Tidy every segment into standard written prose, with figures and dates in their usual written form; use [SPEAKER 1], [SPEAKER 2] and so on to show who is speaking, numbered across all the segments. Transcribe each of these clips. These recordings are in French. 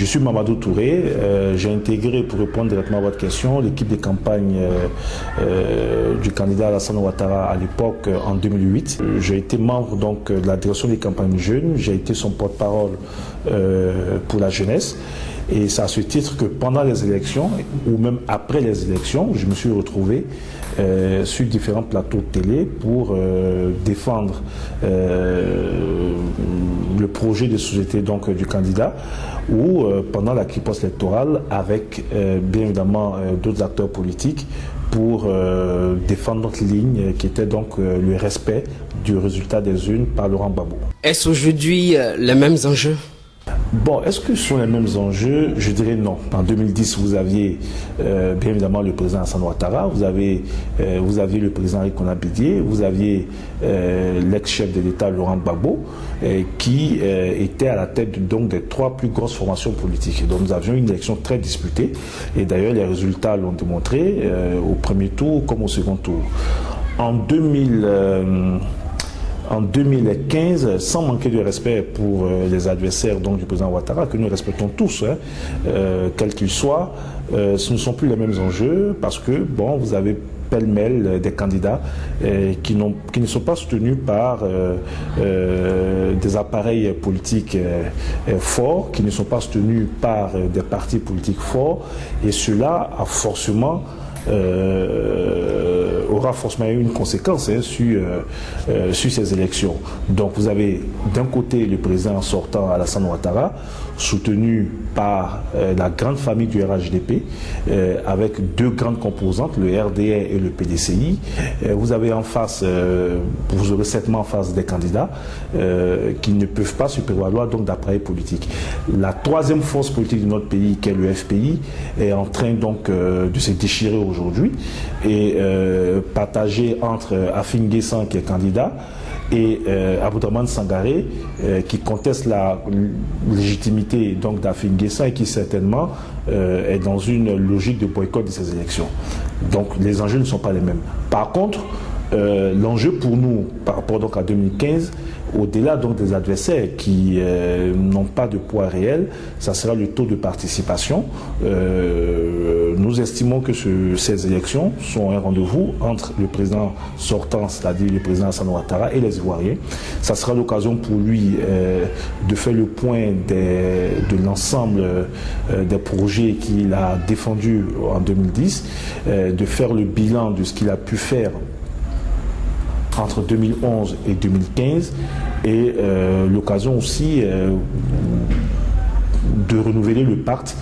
[SPEAKER 1] suis Mamadou Touré, j'ai intégré, pour répondre directement à votre question, l'équipe de campagne du candidat Alassane Ouattara à l'époque en 2008. J'ai été membre donc de la direction des campagnes jeunes, j'ai été son porte-parole pour la jeunesse. Et c'est à ce titre que pendant les élections, ou même après les élections, je me suis retrouvé sur différents plateaux de télé pour défendre le projet de société donc, du candidat, ou pendant la riposte électorale avec bien évidemment d'autres acteurs politiques pour défendre notre ligne qui était donc le respect du résultat des urnes par Laurent Gbagbo.
[SPEAKER 2] Est-ce aujourd'hui les mêmes enjeux ?
[SPEAKER 1] Bon, est-ce que ce sont les mêmes enjeux? Je dirais non. En 2010, vous aviez bien évidemment le président Alassane Ouattara, vous aviez le président Rikona Bédié, vous aviez l'ex-chef de l'État Laurent Gbagbo, qui était à la tête donc des trois plus grosses formations politiques. Donc nous avions une élection très disputée, et d'ailleurs les résultats l'ont démontré au premier tour comme au second tour. En 2015, sans manquer de respect pour les adversaires donc, du président Ouattara, que nous respectons tous, quels qu'ils soient, ce ne sont plus les mêmes enjeux parce que, bon, vous avez pêle-mêle des candidats qui ne sont pas soutenus par des appareils politiques forts, qui ne sont pas soutenus par des partis politiques forts, et cela a forcément aura forcément eu une conséquence sur ces élections. Donc vous avez d'un côté le président sortant Alassane Ouattara, soutenu par la grande famille du RHDP, avec deux grandes composantes, le RDR et le PDCI. Vous avez en face, vous aurez certainement en face des candidats qui ne peuvent pas se prévaloir donc d'appareils politiques. La troisième force politique de notre pays, qui est le FPI, est en train donc de se déchirer aujourd'hui et partagé entre Afin Guessan qui est candidat et Aboudraman Sangaré qui conteste la légitimité donc d'Afin Guessan et qui certainement est dans une logique de boycott de ces élections. Donc les enjeux ne sont pas les mêmes. Par contre, l'enjeu pour nous par rapport donc à 2015, au-delà donc des adversaires qui n'ont pas de poids réel, ça sera le taux de participation. Nous estimons que ces élections sont un rendez-vous entre le président sortant, c'est-à-dire le président Alassane Ouattara, et les Ivoiriens. Ça sera l'occasion pour lui de faire le point de l'ensemble des projets qu'il a défendus en 2010, de faire le bilan de ce qu'il a pu faire entre 2011 et 2015, et l'occasion aussi de renouveler le pacte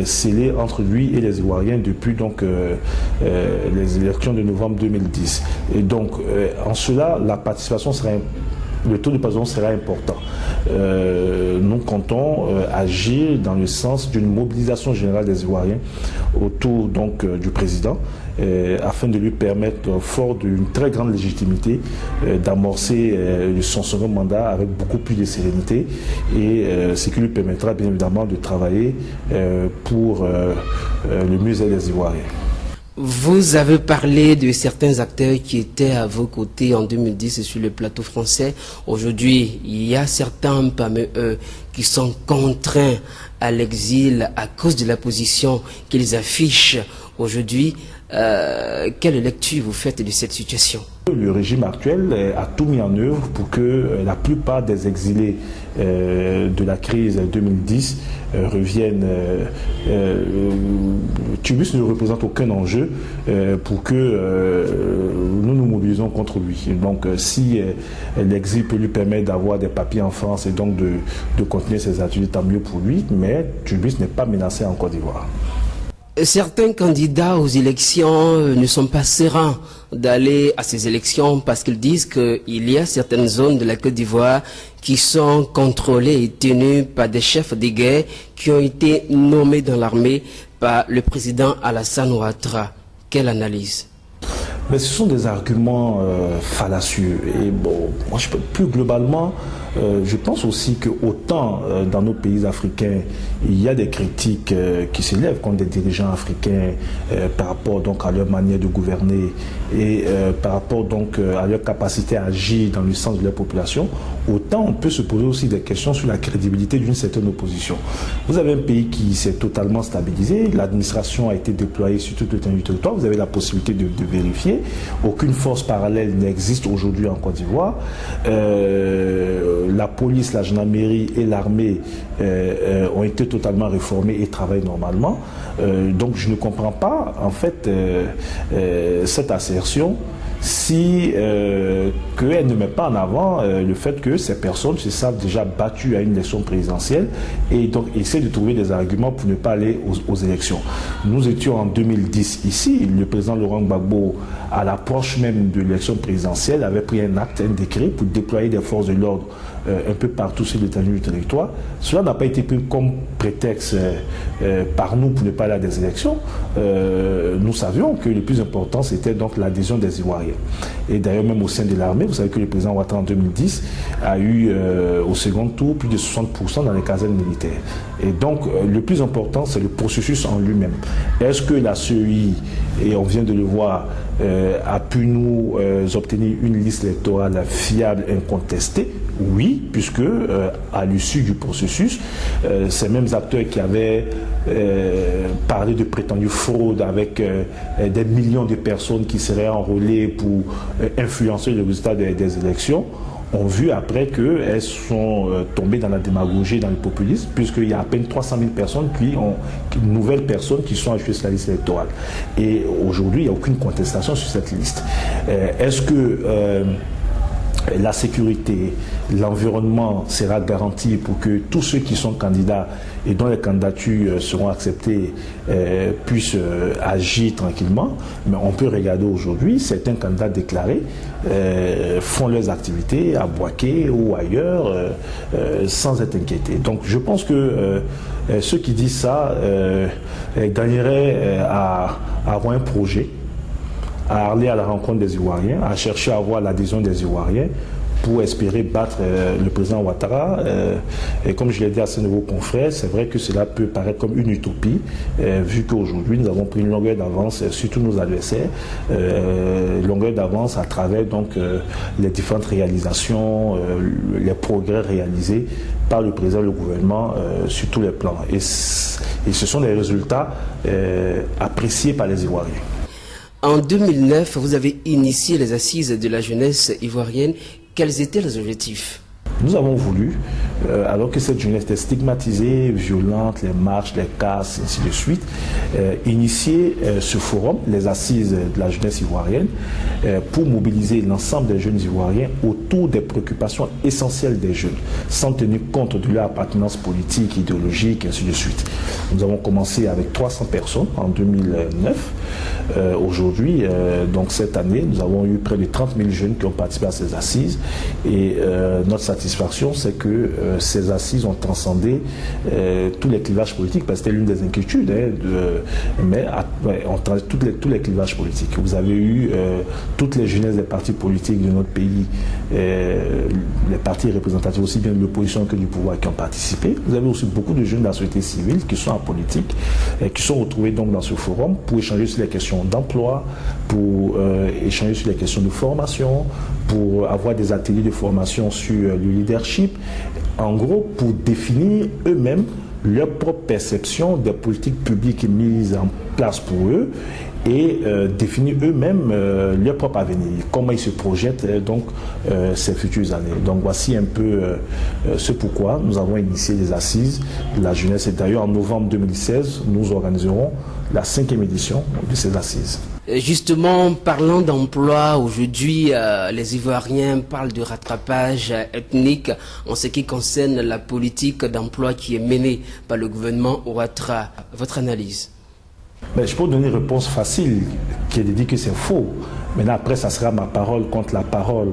[SPEAKER 1] scellé entre lui et les Ivoiriens depuis donc les élections de novembre 2010. Et donc en cela, la participation sera le taux de participation sera important. Nous comptons agir dans le sens d'une mobilisation générale des Ivoiriens autour donc du président, afin de lui permettre, fort d'une très grande légitimité, d'amorcer son second mandat avec beaucoup plus de sérénité, et ce qui lui permettra bien évidemment de travailler pour le mieux-être des Ivoiriens.
[SPEAKER 2] Vous avez parlé de certains acteurs qui étaient à vos côtés en 2010 sur le plateau français. Aujourd'hui, il y a certains parmi eux qui sont contraints à l'exil à cause de la position qu'ils affichent aujourd'hui. Quelle lecture vous faites de cette situation?
[SPEAKER 1] Le régime actuel a tout mis en œuvre pour que la plupart des exilés de la crise 2010 reviennent. Tubus ne représente aucun enjeu pour que nous nous mobilisons contre lui. Donc si l'exil peut lui permettre d'avoir des papiers en France et donc de continuer ses études, tant mieux pour lui, mais Tubus n'est pas menacé en Côte d'Ivoire.
[SPEAKER 2] Certains candidats aux élections ne sont pas sereins d'aller à ces élections parce qu'ils disent qu'il y a certaines zones de la Côte d'Ivoire qui sont contrôlées et tenues par des chefs de guerre qui ont été nommés dans l'armée par le président Alassane Ouattara. Quelle analyse?
[SPEAKER 1] Mais ce sont des arguments fallacieux. Et bon, moi, plus globalement, Je pense aussi que autant dans nos pays africains, il y a des critiques qui s'élèvent contre des dirigeants africains par rapport donc à leur manière de gouverner et par rapport donc à leur capacité à agir dans le sens de leur population, autant on peut se poser aussi des questions sur la crédibilité d'une certaine opposition. Vous avez un pays qui s'est totalement stabilisé, l'administration a été déployée sur toute l'étendue du territoire, vous avez la possibilité de vérifier, aucune force parallèle n'existe aujourd'hui en Côte d'Ivoire. La police, la gendarmerie et l'armée ont été totalement réformées et travaillent normalement. Donc je ne comprends pas en fait cette assertion si qu'elle ne met pas en avant le fait que ces personnes se savent déjà battues à une élection présidentielle et donc essaient de trouver des arguments pour ne pas aller aux élections. Nous étions en 2010 ici, le président Laurent Gbagbo, à l'approche même de l'élection présidentielle, avait pris un acte, un décret pour déployer des forces de l'ordre un peu partout sur l'étendue du territoire. Cela n'a pas été pris comme prétexte par nous pour ne pas aller à des élections. Nous savions que le plus important c'était donc l'adhésion des Ivoiriens. Et d'ailleurs même au sein de l'armée, vous savez que le président Ouattara en 2010 a eu au second tour plus de 60% dans les casernes militaires. Et donc le plus important c'est le processus en lui-même. Est-ce que la CEI, et on vient de le voir, a pu nous obtenir une liste électorale fiable, incontestée? Oui, puisque à l'issue du processus, ces mêmes acteurs qui avaient parlé de prétendues fraudes avec des millions de personnes qui seraient enrôlées pour influencer le résultat des élections, ont vu après qu'elles sont tombées dans la démagogie, dans le populisme, puisqu'il y a à peine 300 000 personnes nouvelles personnes qui sont ajoutées sur la liste électorale. Et aujourd'hui, il n'y a aucune contestation sur cette liste. Est-ce que la sécurité, l'environnement sera garanti pour que tous ceux qui sont candidats et dont les candidatures seront acceptées puissent agir tranquillement? Mais on peut regarder aujourd'hui, certains candidats déclarés font leurs activités à Boaké ou ailleurs sans être inquiétés. Donc je pense que ceux qui disent ça gagneraient à avoir un projet, à aller à la rencontre des Ivoiriens, à chercher à avoir l'adhésion des Ivoiriens pour espérer battre le président Ouattara. Et comme je l'ai dit à ces nouveaux confrères, c'est vrai que cela peut paraître comme une utopie, vu qu'aujourd'hui nous avons pris une longueur d'avance sur tous nos adversaires, longueur d'avance à travers donc les différentes réalisations, les progrès réalisés par le président et le gouvernement sur tous les plans. Et ce sont des résultats appréciés par les Ivoiriens.
[SPEAKER 2] En 2009, vous avez initié les assises de la jeunesse ivoirienne. Quels étaient les objectifs?
[SPEAKER 1] Nous avons voulu, alors que cette jeunesse était stigmatisée, violente, les marches, les casses, ainsi de suite, initier ce forum, les assises de la jeunesse ivoirienne, pour mobiliser l'ensemble des jeunes ivoiriens autour des préoccupations essentielles des jeunes, sans tenir compte de leur appartenance politique, idéologique, ainsi de suite. Nous avons commencé avec 300 personnes en 2009. Aujourd'hui, donc cette année, nous avons eu près de 30 000 jeunes qui ont participé à ces assises et notre satisfaction, c'est que ces assises ont transcendé tous les clivages politiques, parce que c'était l'une des inquiétudes, tous les clivages politiques. Vous avez eu toutes les jeunesses des partis politiques de notre pays, les partis représentatifs aussi bien de l'opposition que du pouvoir qui ont participé. Vous avez aussi beaucoup de jeunes de la société civile qui sont en politique, qui sont retrouvés donc dans ce forum pour échanger sur les questions d'emploi, pour échanger sur les questions de formation, pour avoir des ateliers de formation sur le leadership, en gros pour définir eux-mêmes leur propre perception des politiques publiques mises en place pour eux et définir eux-mêmes leur propre avenir, comment ils se projettent donc ces futures années. Donc voici un peu ce pourquoi nous avons initié les assises de la jeunesse. Et d'ailleurs en novembre 2016, nous organiserons la 5e édition de ces assises.
[SPEAKER 2] Justement, parlant d'emploi, aujourd'hui, les Ivoiriens parlent de rattrapage ethnique en ce qui concerne la politique d'emploi qui est menée par le gouvernement Ouattara. Votre analyse?
[SPEAKER 1] Je peux donner une réponse facile, qui est de dire que c'est faux. Maintenant, après, ça sera ma parole contre la parole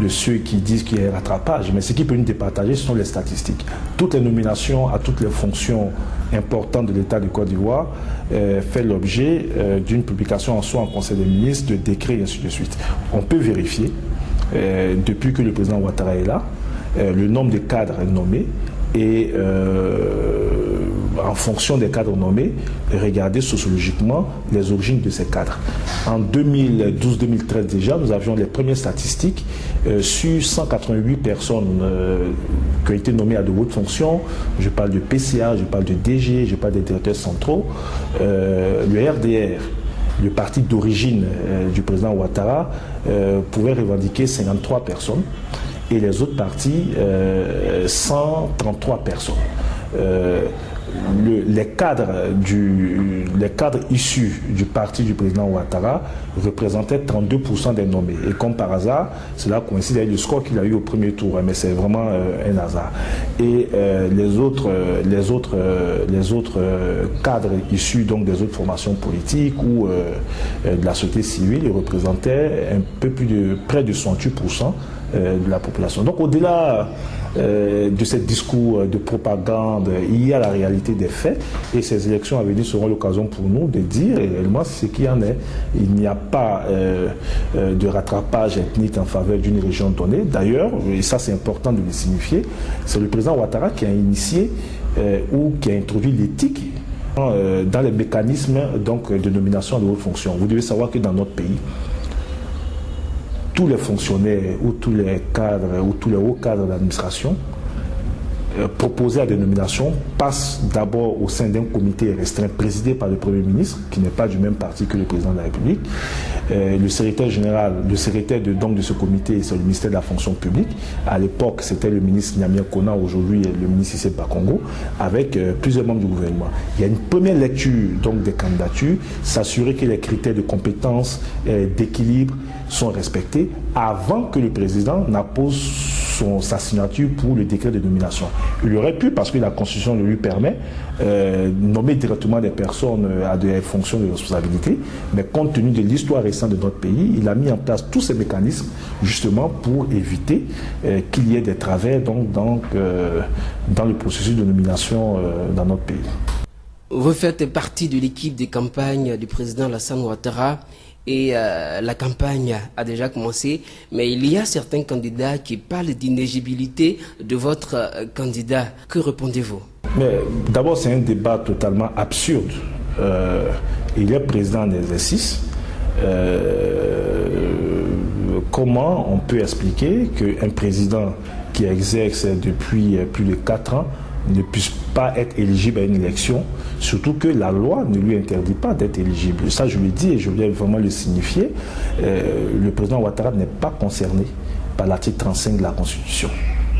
[SPEAKER 1] de ceux qui disent qu'il y a un rattrapage. Mais ce qui peut nous départager, ce sont les statistiques. Toutes les nominations à toutes les fonctions importantes de l'État de Côte d'Ivoire fait l'objet d'une publication soit en Conseil des ministres, de décrets, et ainsi de suite. On peut vérifier, depuis que le président Ouattara est là, le nombre de cadres nommés et en fonction des cadres nommés, regarder sociologiquement les origines de ces cadres. En 2012-2013 déjà, nous avions les premières statistiques sur 188 personnes qui ont été nommées à de hautes fonctions. Je parle de PCA, je parle de DG, je parle des directeurs centraux. Le RDR, le parti d'origine du président Ouattara, pouvait revendiquer 53 personnes et les autres partis 133 personnes. Les cadres issus du parti du président Ouattara représentaient 32% des nommés. Et comme par hasard, cela coïncide avec le score qu'il a eu au premier tour, mais c'est vraiment un hasard. Et les autres cadres issus donc des autres formations politiques ou de la société civile représentaient un peu plus de près de 68% de la population. Donc au-delà de ce discours de propagande, il y a la réalité des faits et ces élections à venir seront l'occasion pour nous de dire réellement ce qu'il y en est. Il n'y a pas de rattrapage ethnique en faveur d'une région donnée. D'ailleurs, et ça c'est important de le signifier, c'est le président Ouattara qui a initié ou qui a introduit l'éthique dans les mécanismes donc, de nomination de hautes fonctions. Vous devez savoir que dans notre pays, tous les fonctionnaires ou tous les cadres ou tous les hauts cadres d'administration proposés à des nominations passent d'abord au sein d'un comité restreint présidé par le Premier ministre, qui n'est pas du même parti que le président de la République. Le secrétaire général, le secrétaire de ce comité, c'est le ministère de la fonction publique. À l'époque, c'était le ministre Nyamia Kona, aujourd'hui le ministre Issé Bakongo, avec plusieurs membres du gouvernement. Il y a une première lecture donc, des candidatures, s'assurer que les critères de compétence, d'équilibre sont respectés avant que le président n'appose sa signature pour le décret de nomination. Il aurait pu, parce que la Constitution le lui permet, nommer directement des personnes à des fonctions de responsabilité, mais compte tenu de l'histoire récente de notre pays, il a mis en place tous ces mécanismes justement pour éviter qu'il y ait des travers donc, dans le processus de nomination dans notre pays.
[SPEAKER 2] Vous faites partie de l'équipe de campagne du président Alassane Ouattara. Et la campagne a déjà commencé, mais il y a certains candidats qui parlent d'inéligibilité de votre candidat. Que répondez-vous?
[SPEAKER 1] Mais d'abord, c'est un débat totalement absurde. Il est président en exercice. Comment on peut expliquer qu'un président qui exerce depuis plus de 4 ans ne puisse pas être éligible à une élection, surtout que la loi ne lui interdit pas d'être éligible. Ça, je le dis et je voulais vraiment le signifier. Le président Ouattara n'est pas concerné par l'article 35 de la Constitution.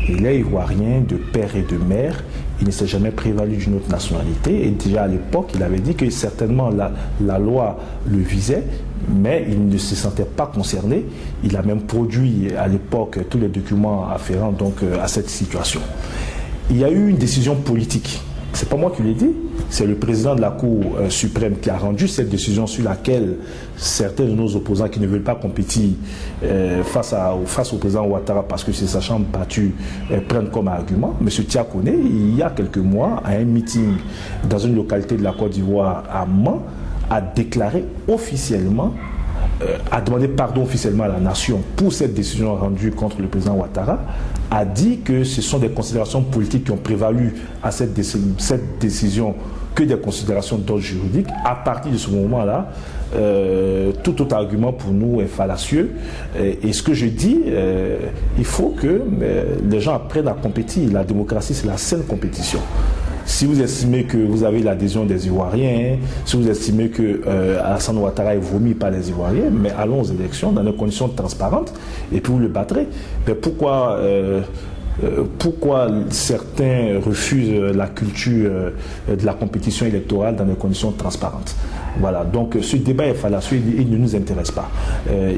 [SPEAKER 1] Il est ivoirien de père et de mère. Il ne s'est jamais prévalu d'une autre nationalité. Et déjà à l'époque, il avait dit que certainement la loi le visait, mais il ne se sentait pas concerné. Il a même produit à l'époque tous les documents afférents donc, à cette situation. Il y a eu une décision politique. Ce n'est pas moi qui l'ai dit, c'est le président de la Cour suprême qui a rendu cette décision sur laquelle certains de nos opposants qui ne veulent pas compétir face au président Ouattara parce que c'est sa chambre battue prennent comme argument. M. Tiakone, il y a quelques mois, à un meeting dans une localité de la Côte d'Ivoire à Mans, a déclaré officiellement, a demandé pardon officiellement à la nation pour cette décision rendue contre le président Ouattara, a dit que ce sont des considérations politiques qui ont prévalu à cette décision que des considérations d'ordre juridique. À partir de ce moment-là, tout autre argument pour nous est fallacieux. Et ce que je dis, il faut que les gens apprennent à compétir. La démocratie, c'est la saine compétition. Si vous estimez que vous avez l'adhésion des Ivoiriens, si vous estimez que Alassane Ouattara est vomi par les Ivoiriens, mais allons aux élections dans des conditions transparentes et puis vous le battrez. Mais pourquoi certains refusent la culture de la compétition électorale dans des conditions transparentes? Voilà, donc ce débat est fallacieux, il ne nous intéresse pas.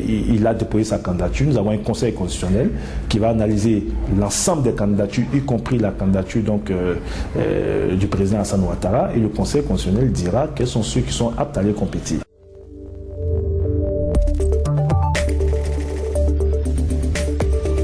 [SPEAKER 1] Il a déposé sa candidature, nous avons un conseil constitutionnel qui va analyser l'ensemble des candidatures, y compris la candidature donc, du président Alassane Ouattara, et le conseil constitutionnel dira quels sont ceux qui sont aptes à aller compétir.